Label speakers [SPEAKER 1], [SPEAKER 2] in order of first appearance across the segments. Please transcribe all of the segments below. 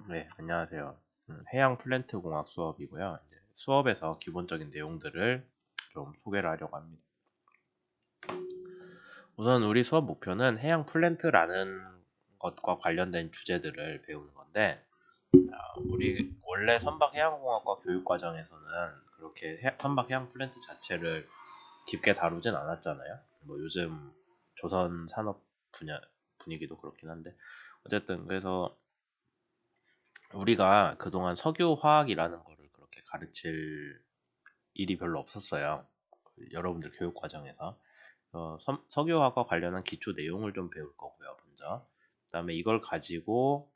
[SPEAKER 1] 네, 안녕하세요. 해양 플랜트 공학 수업이고요. 이제 수업에서 기본적인 내용들을 좀 소개를 하려고 합니다. 우선 우리 수업 목표는 해양 플랜트라는 것과 관련된 주제들을 배우는 건데, 우리 원래 선박해양공학과 교육과정에서는 그렇게 선박해양 플랜트 자체를 깊게 다루진 않았잖아요. 뭐 요즘 조선 산업 분야 분위기도 그렇긴 한데, 어쨌든 그래서 우리가 그동안 석유화학이라는 거를 그렇게 가르칠 일이 별로 없었어요. 여러분들 교육 과정에서. 석유화학과 관련한 기초 내용을 좀 배울 거고요, 먼저. 그다음에 이걸 가지고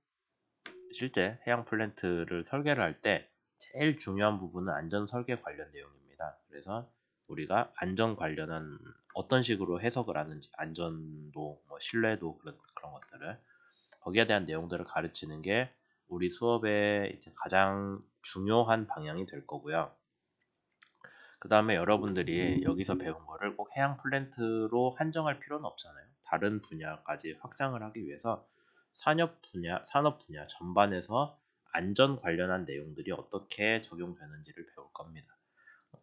[SPEAKER 1] 실제 해양 플랜트를 설계를 할 때 제일 중요한 부분은 안전 설계 관련 내용입니다. 그래서 우리가 안전 관련한 어떤 식으로 해석을 하는지, 안전도, 뭐 신뢰도 그런 것들을 거기에 대한 내용들을 가르치는 게 우리 수업의 이제 가장 중요한 방향이 될 거고요. 그 다음에 여러분들이 여기서 배운 거를 꼭 해양 플랜트로 한정할 필요는 없잖아요. 다른 분야까지 확장을 하기 위해서 산업 분야 전반에서 안전 관련한 내용들이 어떻게 적용되는지를 배울 겁니다.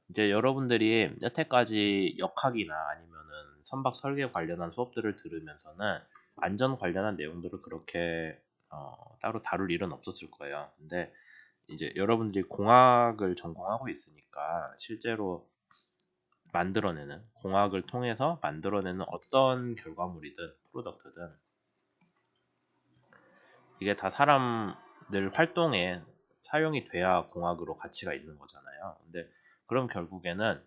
[SPEAKER 1] 이제 여러분들이 여태까지 역학이나 아니면은 선박 설계 관련한 수업들을 들으면서는 안전 관련한 내용들을 그렇게 따로 다룰 일은 없었을 거예요. 근데 이제 여러분들이 공학을 전공하고 있으니까 실제로 공학을 통해서 만들어내는 어떤 결과물이든 프로덕트든 이게 다 사람들 활동에 사용이 돼야 공학으로 가치가 있는 거잖아요. 근데 그럼 결국에는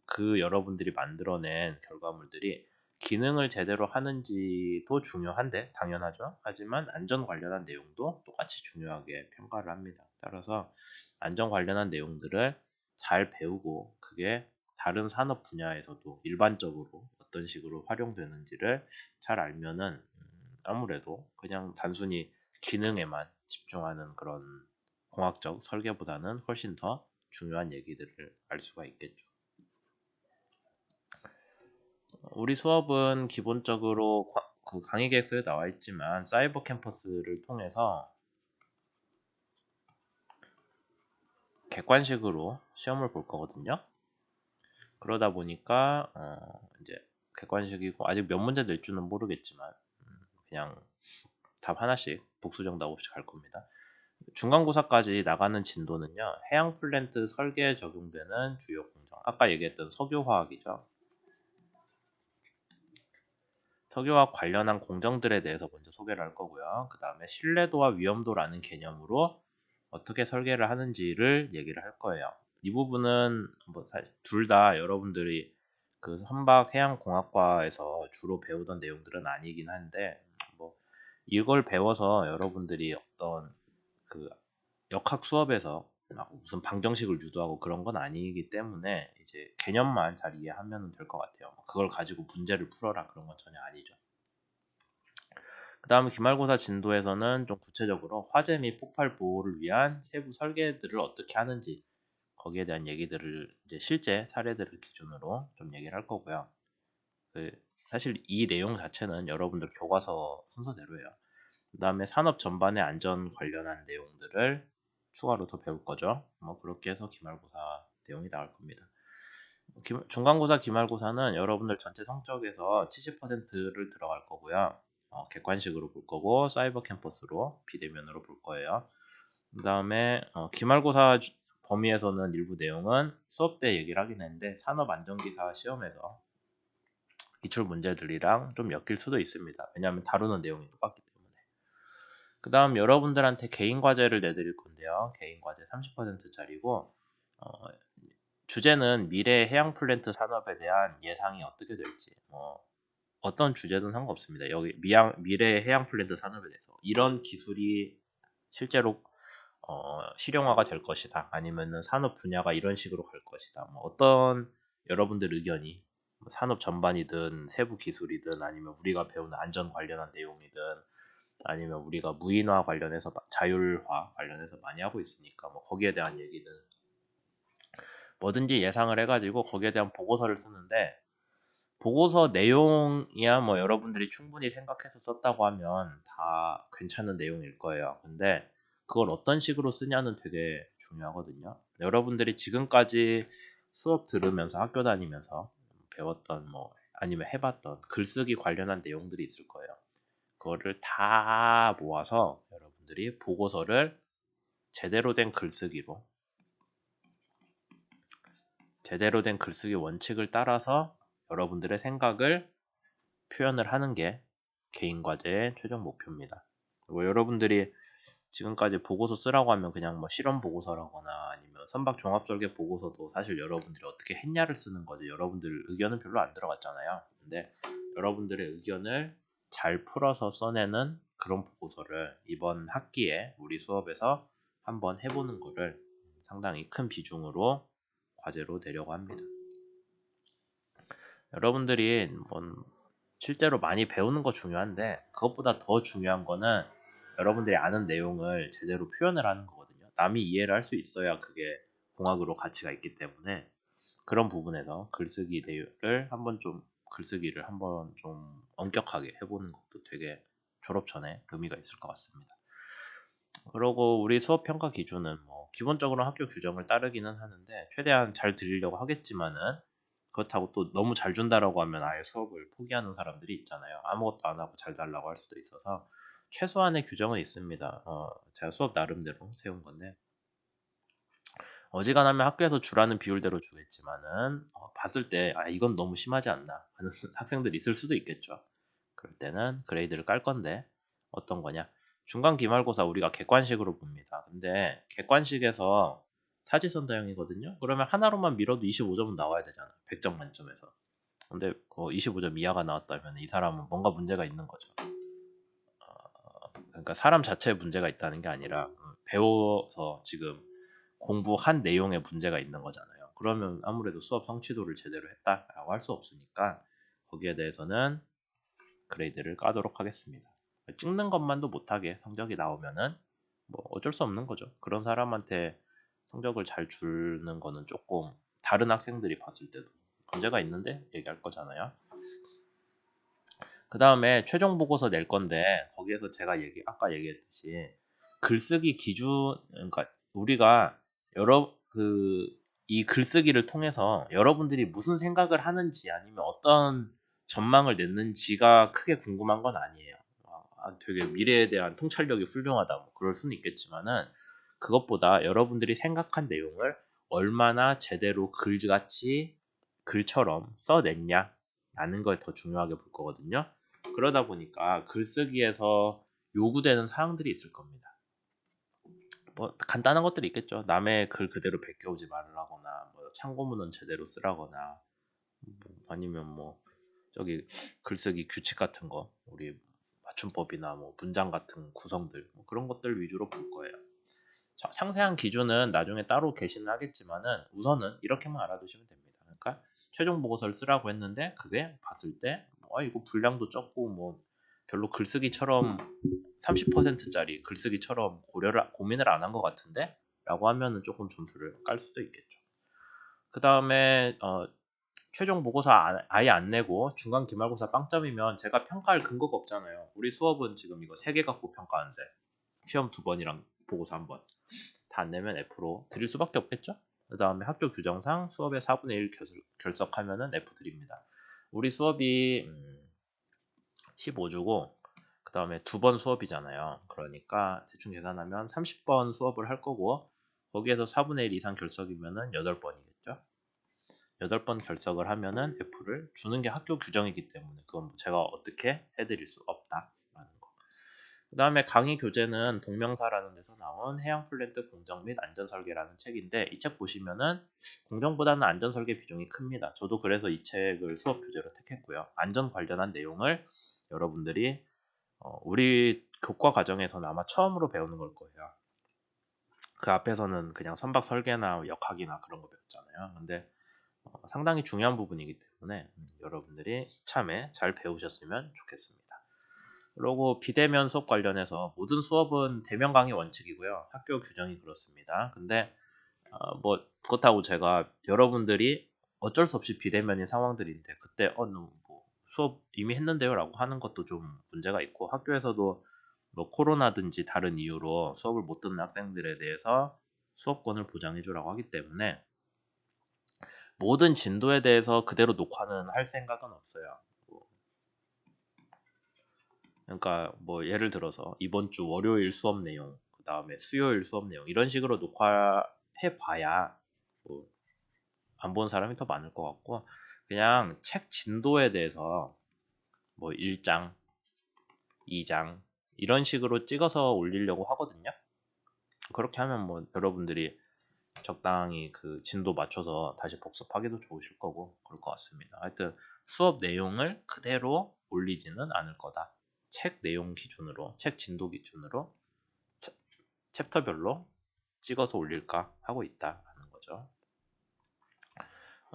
[SPEAKER 1] 그 여러분들이 만들어낸 결과물들이 기능을 제대로 하는지도 중요한데 당연하죠. 하지만 안전 관련한 내용도 똑같이 중요하게 평가를 합니다. 따라서 안전 관련한 내용들을 잘 배우고 그게 다른 산업 분야에서도 일반적으로 어떤 식으로 활용되는지를 잘 알면은 아무래도 그냥 단순히 기능에만 집중하는 그런 공학적 설계보다는 훨씬 더 중요한 얘기들을 알 수가 있겠죠. 우리 수업은 기본적으로 그 강의 계획서에 나와 있지만 사이버 캠퍼스를 통해서 객관식으로 시험을 볼 거거든요. 그러다 보니까 이제 객관식이고 아직 몇 문제 낼 줄은 모르겠지만 그냥 답 하나씩 복수 정답 없이 갈 겁니다. 중간고사까지 나가는 진도는요. 해양 플랜트 설계에 적용되는 주요 공정. 아까 얘기했던 석유화학이죠. 석유화학 관련한 공정들에 대해서 먼저 소개를 할 거고요. 그 다음에 신뢰도와 위험도라는 개념으로 어떻게 설계를 하는지를 얘기를 할 거예요. 이 부분은 뭐 둘 다 여러분들이 그 선박해양공학과에서 주로 배우던 내용들은 아니긴 한데 뭐 이걸 배워서 여러분들이 어떤 그 역학 수업에서 막 무슨 방정식을 유도하고 그런 건 아니기 때문에 이제 개념만 잘 이해하면 될 것 같아요. 그걸 가지고 문제를 풀어라 그런 건 전혀 아니죠. 그 다음 기말고사 진도에서는 좀 구체적으로 화재 및 폭발 보호를 위한 세부 설계들을 어떻게 하는지 거기에 대한 얘기들을 이제 실제 사례들을 기준으로 좀 얘기를 할 거고요. 그 사실 이 내용 자체는 여러분들 교과서 순서대로예요. 그 다음에 산업 전반의 안전 관련한 내용들을 추가로 더 배울 거죠. 뭐 그렇게 해서 기말고사 내용이 나올 겁니다. 중간고사, 기말고사는 여러분들 전체 성적에서 70%를 들어갈 거고요. 객관식으로 볼 거고 사이버 캠퍼스로 비대면으로 볼 거예요. 그 다음에 기말고사 범위에서는 일부 내용은 수업 때 얘기를 하긴 했는데 산업안전기사 시험에서 기출 문제들이랑 좀 엮일 수도 있습니다. 왜냐하면 다루는 내용이 똑같기 때문에. 그 다음 여러분들한테 개인 과제를 내드릴 건데요. 개인 과제 30%짜리고 주제는 미래 해양 플랜트 산업에 대한 예상이 어떻게 될지 뭐 어떤 주제든 상관없습니다. 여기 미래 해양 플랜트 산업에 대해서 이런 기술이 실제로 실용화가 될 것이다. 아니면은 산업 분야가 이런 식으로 갈 것이다. 뭐 어떤 여러분들 의견이 뭐 산업 전반이든 세부 기술이든 아니면 우리가 배우는 안전 관련한 내용이든 아니면 우리가 무인화 관련해서 자율화 관련해서 많이 하고 있으니까 뭐 거기에 대한 얘기는 뭐든지 예상을 해가지고 거기에 대한 보고서를 쓰는데 보고서 내용이야 뭐 여러분들이 충분히 생각해서 썼다고 하면 다 괜찮은 내용일 거예요. 근데 그걸 어떤 식으로 쓰냐는 되게 중요하거든요. 여러분들이 지금까지 수업 들으면서 학교 다니면서 배웠던 뭐 아니면 해봤던 글쓰기 관련한 내용들이 있을 거예요. 그거를 다 모아서 여러분들이 보고서를 제대로 된 글쓰기로 제대로 된 글쓰기 원칙을 따라서 여러분들의 생각을 표현을 하는 게 개인 과제의 최종 목표입니다. 그리고 여러분들이 지금까지 보고서 쓰라고 하면 그냥 뭐 실험 보고서라거나 아니면 선박 종합설계 보고서도 사실 여러분들이 어떻게 했냐를 쓰는 거지 여러분들 의견은 별로 안 들어갔잖아요. 근데 여러분들의 의견을 잘 풀어서 써내는 그런 보고서를 이번 학기에 우리 수업에서 한번 해보는 거를 상당히 큰 비중으로 과제로 내려고 합니다. 여러분들이 실제로 많이 배우는 거 중요한데 그것보다 더 중요한 거는 여러분들이 아는 내용을 제대로 표현을 하는 거거든요. 남이 이해를 할 수 있어야 그게 공학으로 가치가 있기 때문에 그런 부분에서 글쓰기를 한번 좀 엄격하게 해보는 것도 되게 졸업 전에 의미가 있을 것 같습니다. 그리고 우리 수업 평가 기준은 뭐 기본적으로 학교 규정을 따르기는 하는데 최대한 잘 드리려고 하겠지만은 그렇다고 또 너무 잘 준다라고 하면 아예 수업을 포기하는 사람들이 있잖아요. 아무것도 안 하고 잘 달라고 할 수도 있어서 최소한의 규정은 있습니다. 제가 수업 나름대로 세운 건데 어지간하면 학교에서 주라는 비율대로 주겠지만은 봤을 때 이건 너무 심하지 않나 하는 학생들이 있을 수도 있겠죠. 그럴 때는 그레이드를 깔 건데 어떤 거냐? 중간 기말고사 우리가 객관식으로 봅니다. 근데 객관식에서 사지선다형이거든요. 그러면 하나로만 밀어도 25점은 나와야 되잖아. 100점 만점에서. 근데 25점 이하가 나왔다면 이 사람은 뭔가 문제가 있는 거죠. 그러니까 사람 자체에 문제가 있다는 게 아니라 배워서 지금 공부한 내용에 문제가 있는 거잖아요. 그러면 아무래도 수업 성취도를 제대로 했다라고 할 수 없으니까 거기에 대해서는 그레이드를 까도록 하겠습니다. 찍는 것만도 못하게 성적이 나오면은 뭐 어쩔 수 없는 거죠. 그런 사람한테 성적을 잘 주는 거는 조금 다른 학생들이 봤을 때도 문제가 있는데 얘기할 거잖아요. 그 다음에 최종 보고서 낼 건데 거기에서 제가 아까 얘기했듯이 글쓰기 기준 그러니까 우리가 이 글쓰기를 통해서 여러분들이 무슨 생각을 하는지 아니면 어떤 전망을 냈는지가 크게 궁금한 건 아니에요. 되게 미래에 대한 통찰력이 훌륭하다 뭐 그럴 수는 있겠지만은 그것보다 여러분들이 생각한 내용을 얼마나 제대로 글같이 글처럼 써냈냐라는 걸 더 중요하게 볼 거거든요. 그러다 보니까 글쓰기에서 요구되는 사항들이 있을 겁니다. 뭐 간단한 것들이 있겠죠. 남의 글 그대로 베껴오지 말라거나 뭐 참고문은 제대로 쓰라거나 아니면 뭐 저기 글쓰기 규칙 같은 거 우리 맞춤법이나 뭐 문장 같은 구성들 뭐 그런 것들 위주로 볼 거예요. 상세한 기준은 나중에 따로 게시는 하겠지만은 우선은 이렇게만 알아두시면 됩니다. 그러니까 최종 보고서를 쓰라고 했는데 그게 봤을 때 이거 분량도 적고 뭐 별로 글쓰기처럼 30%짜리 글쓰기처럼 고민을 안 한 것 같은데 라고 하면은 조금 점수를 깔 수도 있겠죠. 그 다음에 최종 보고서 아예 안 내고 중간 기말고사 빵점이면 제가 평가할 근거가 없잖아요. 우리 수업은 지금 이거 3개 갖고 평가하는데 시험 2번이랑 보고서 1번 다 안 내면 F로 드릴 수밖에 없겠죠. 그 다음에 학교 규정상 수업의 4분의 1 결석하면은 F 드립니다. 우리 수업이 15주고 그 다음에 2번 수업이잖아요. 그러니까 대충 계산하면 30번 수업을 할 거고 거기에서 4분의 1 이상 결석이면은 8번이겠죠. 8번 결석을 하면은 F를 주는 게 학교 규정이기 때문에 그건 제가 어떻게 해드릴 수 없다라는 거. 그 다음에 강의 교재는 동명사라는 데서 나온 해양 플랜트 공정 및 안전설계라는 책인데 이 책 보시면은 공정보다는 안전설계 비중이 큽니다. 저도 그래서 이 책을 수업 교재로 택했고요. 안전 관련한 내용을 여러분들이 우리 교과 과정에서는 아마 처음으로 배우는 걸 거예요. 그 앞에서는 그냥 선박 설계나 역학이나 그런 거 배웠잖아요. 근데 상당히 중요한 부분이기 때문에 여러분들이 이참에 잘 배우셨으면 좋겠습니다. 그리고 비대면 수업 관련해서 모든 수업은 대면 강의 원칙이고요. 학교 규정이 그렇습니다. 근데 뭐 그렇다고 제가 여러분들이 어쩔 수 없이 비대면인 상황들인데 그때 뭐 수업 이미 했는데요라고 하는 것도 좀 문제가 있고 학교에서도 뭐 코로나든지 다른 이유로 수업을 못 듣는 학생들에 대해서 수업권을 보장해 주라고 하기 때문에 모든 진도에 대해서 그대로 녹화는 할 생각은 없어요. 그러니까 뭐 예를 들어서 이번 주 월요일 수업 내용, 그 다음에 수요일 수업 내용 이런 식으로 녹화해 봐야 뭐 안 본 사람이 더 많을 것 같고, 그냥 책 진도에 대해서 뭐 1장, 2장 이런 식으로 찍어서 올리려고 하거든요. 그렇게 하면 뭐 여러분들이 적당히 그 진도 맞춰서 다시 복습하기도 좋으실 거고 그럴 것 같습니다. 하여튼 수업 내용을 그대로 올리지는 않을 거다. 책 내용 기준으로, 책 진도 기준으로 챕터별로 찍어서 올릴까 하고 있다라는 거죠.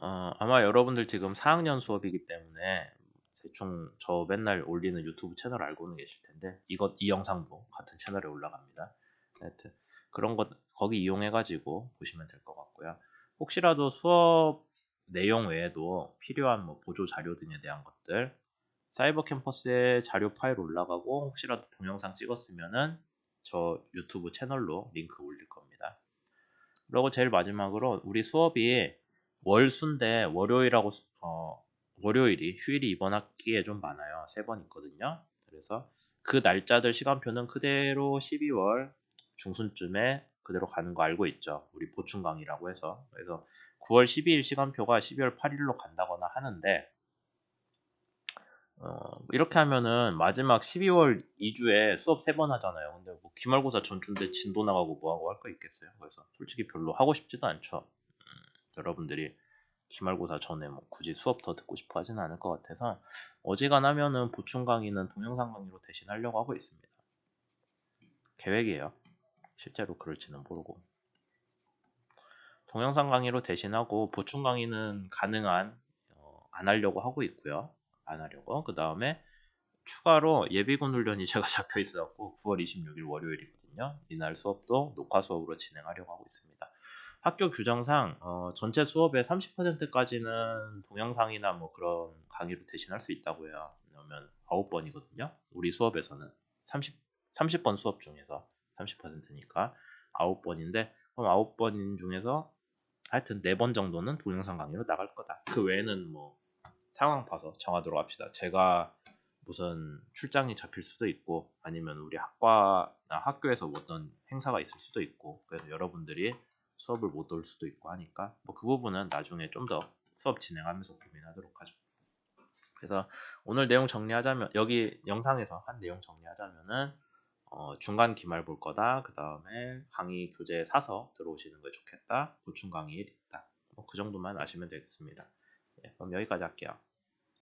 [SPEAKER 1] 아마 여러분들 지금 4학년 수업이기 때문에 대충 저 맨날 올리는 유튜브 채널 알고는 계실 텐데 이 영상도 같은 채널에 올라갑니다. 하여튼 그런 것 거기 이용해가지고 보시면 될 것 같고요. 혹시라도 수업 내용 외에도 필요한 뭐 보조 자료 등에 대한 것들 사이버 캠퍼스에 자료 파일 올라가고 혹시라도 동영상 찍었으면은 저 유튜브 채널로 링크 올릴 겁니다. 그리고 제일 마지막으로 우리 수업이 월수인데 월요일이 휴일이 이번 학기에 좀 많아요. 3번 있거든요. 그래서 그 날짜들 시간표는 그대로 12월 중순쯤에 그대로 가는 거 알고 있죠. 우리 보충 강의라고 해서. 그래서 9월 12일 시간표가 12월 8일로 간다거나 하는데 이렇게 하면은 마지막 12월 2주에 수업 3번 하잖아요. 근데 뭐 기말고사 전주인데 진도 나가고 뭐하고 할 거 있겠어요. 그래서 솔직히 별로 하고 싶지도 않죠. 여러분들이 기말고사 전에 뭐 굳이 수업 더 듣고 싶어 하지는 않을 것 같아서 어지간하면은 보충 강의는 동영상 강의로 대신하려고 하고 있습니다. 계획이에요. 실제로 그럴지는 모르고. 동영상 강의로 대신하고 보충 강의는 가능한 안 하려고 하고 있고요. 안 하려고. 그 다음에 추가로 예비군 훈련이 제가 잡혀 있어갖고 9월 26일 월요일이거든요. 이날 수업도 녹화 수업으로 진행하려고 하고 있습니다. 학교 규정상 전체 수업의 30%까지는 동영상이나 뭐 그런 강의로 대신할 수 있다고 해요. 왜냐면 9번이거든요. 우리 수업에서는 30번 수업 중에서 30%니까 9번인데 그럼 9번 중에서 하여튼 4번 정도는 동영상 강의로 나갈 거다. 그 외에는 뭐 상황 봐서 정하도록 합시다. 제가 무슨 출장이 잡힐 수도 있고 아니면 우리 학교에서 어떤 행사가 있을 수도 있고 그래서 여러분들이 수업을 못 올 수도 있고 하니까 뭐 그 부분은 나중에 좀 더 수업 진행하면서 고민하도록 하죠. 그래서 오늘 내용 정리하자면 여기 영상에서 한 내용 정리하자면은 중간 기말 볼 거다. 그 다음에 강의 교재 사서 들어오시는 게 좋겠다. 보충 강의 있다. 뭐 그 정도만 아시면 되겠습니다. 예, 그럼 여기까지 할게요.